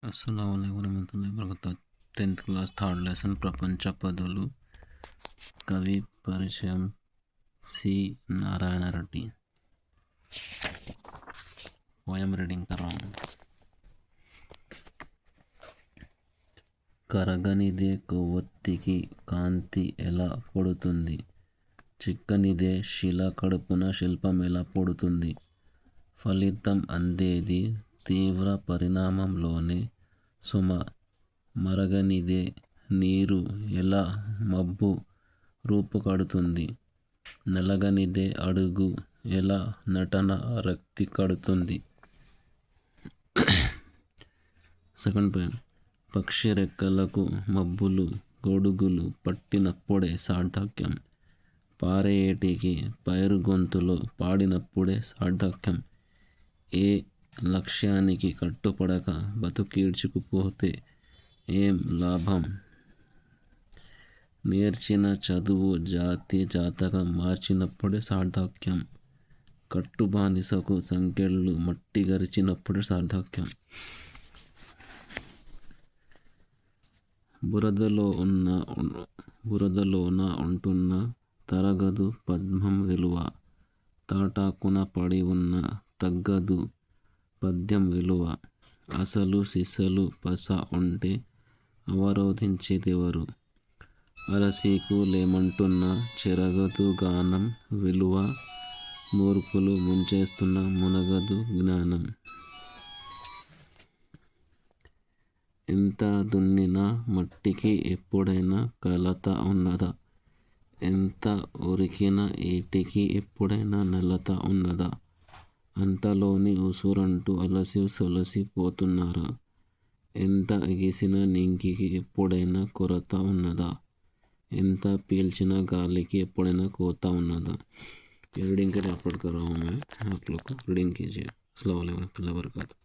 అస్సలాముఅలైకుం వరహమతుల్లాహి వబరకాతుహ్. 10th class third lesson ప్రపంచ పదులు. కవి పరిచయం C Narayana Reddy. Poem reading కరాం. కరగనిదే కొవ్వొత్తికి కాంతి ఎలా పడుతుంది, చిక్కనిదే శిల కడుపున శిల్పం ఎలా పుడుతుంది. ఫలితం అందేది తీవ్ర పరిణామంలోనే సుమ, మరగనిదే నీరు ఎలా మబ్బు రూపుకడుతుంది. నలగనిదే అడుగు ఎలా నటన రక్తి కడుతుంది. Second point. పక్షి రెక్కలకు మబ్బులు గొడుగులు పట్టినప్పుడే సార్థక్యం, పారేటికి పైరు గొంతులో పాడినప్పుడే సార్థక్యం. ఏ లక్ష్యానికి కట్టుపడక బతుకీడ్చుకుపోతే ఏం లాభం. నేర్చిన చదువు జాతి జాతకం మార్చినప్పుడే సార్థక్యం, కట్టుబానిసకు సంకెళ్ళు మట్టి గరిచినప్పుడే సార్థక్యం. బురదలోన ఉంటున్న తరగదు పద్మం విలువ, తాటాకున పడి ఉన్న తగ్గదు పద్యం విలువ. అసలు సిసలు పస ఉంటే అవరోధించేదెవరు, అరసీకు లేమంటున్న చెరగదు గానం విలువ. మూర్ఖులు ముంచేస్తున్న మునగదు జ్ఞానం. ఎంత దున్నినా మట్టికి ఎప్పుడైనా కలత ఉన్నదా, ఎంత ఉరికిన ఈటికి ఎప్పుడైనా నలత ఉన్నదా. అంతలోని ఉసురంటూ అలసి సొలసి పోతున్నారా, ఎంత ఎగిసిన నింగికి ఎప్పుడైనా కొరత ఉన్నదా, ఎంత పీల్చిన గాలికి ఎప్పుడైనా కోత ఉన్నదా. रीडिंग के लिए अपलोड कर रहा हूँ मैं, आप लोग को रीडिंग कीजिए। अस्सलाम वालेकुम वरहमतुल्लाहि वबरकातुहू।